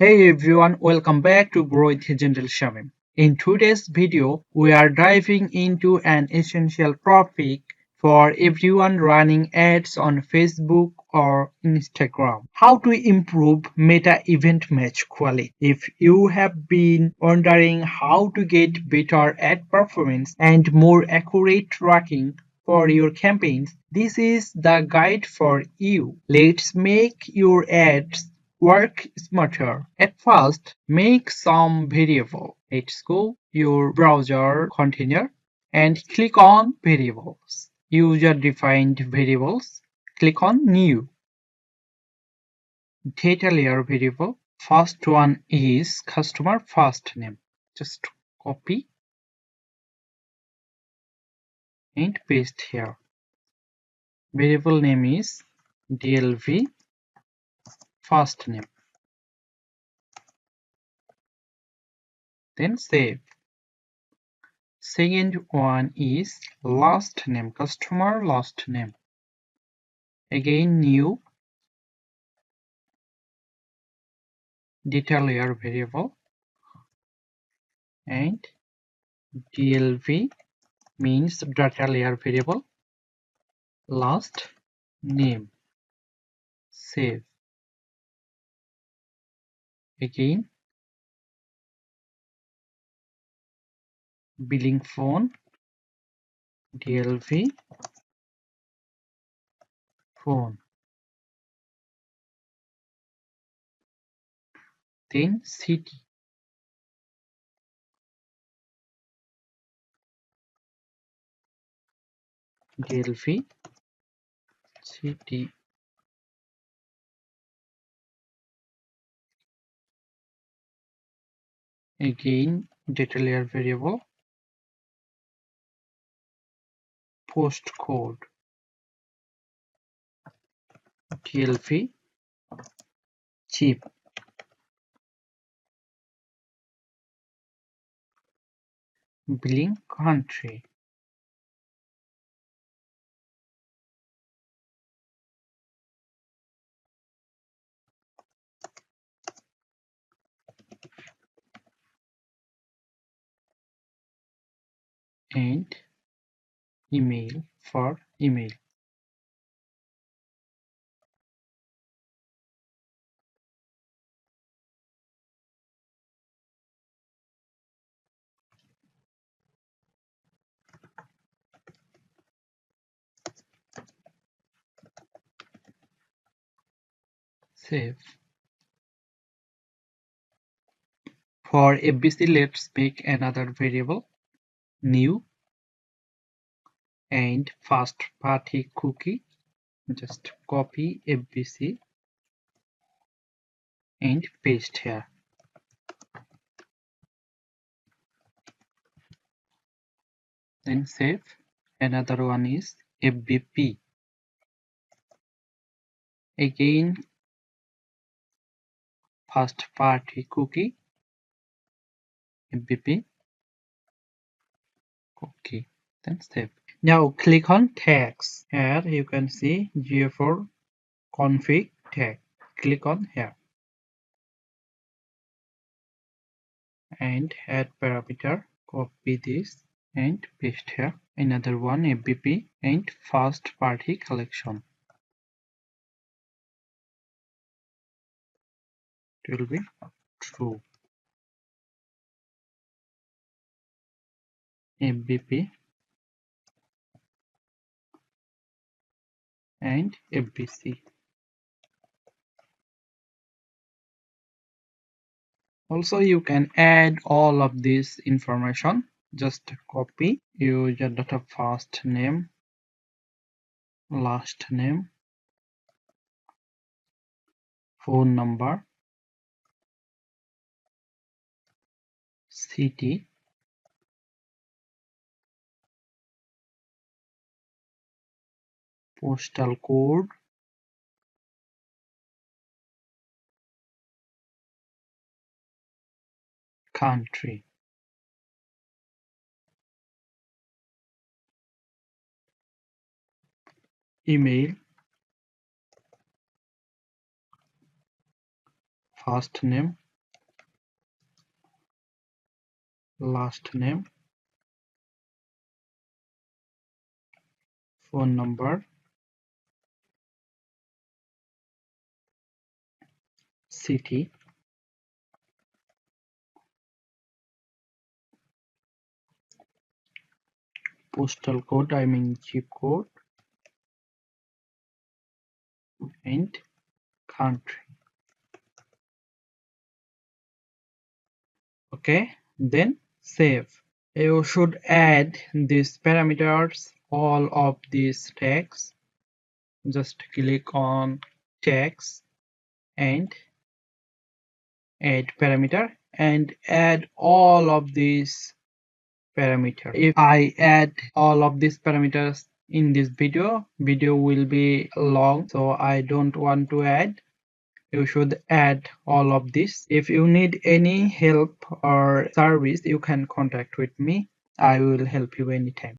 Hey everyone, welcome back to Grow with Gentle Shamim. In today's video, we are diving into an essential topic for everyone running ads on Facebook or Instagram. How to improve meta event match quality. If you have been wondering how to get better ad performance and more accurate tracking for your campaigns, this is the guide for you. Let's make your ads work smarter. At first, make some variable. Let's go your browser container and click on variables. User-defined variables. Click on new. Data layer variable. First one is customer first name. Just copy and paste here. Variable name is DLV first name. Then save. Second one is last name, customer last name. Again new data layer variable and DLV means data layer variable last name. Save. Again billing phone DLV phone. Then city DLV city. Again data layer variable postcode DLV chip. Billing country and email for email. Save. For ABC, let's make another variable new and first party cookie. Just copy ABC and paste here. Then save. Another one is FBP. Again first party cookie FBP cookie. Then save. Now click on tags. Here you can see GA4 config tag. Click on here and add parameter. Copy this and paste here. Another one FBP and first party collection. It will be true. FBP and FBC. Also, you can add all of this information. Just copy user data first name, last name, phone number, city, postal code, country. Email, first name, last name, phone number, city, postal code, I mean zip code, and country. Okay, then save. You should add these parameters, all of these tags. Just click on tags and add parameter and add all of these parameters. If I add all of these parameters in this video will be long, so I don't want to add. You should add all of this. If you need any help or service, you can contact with me. I will help you anytime.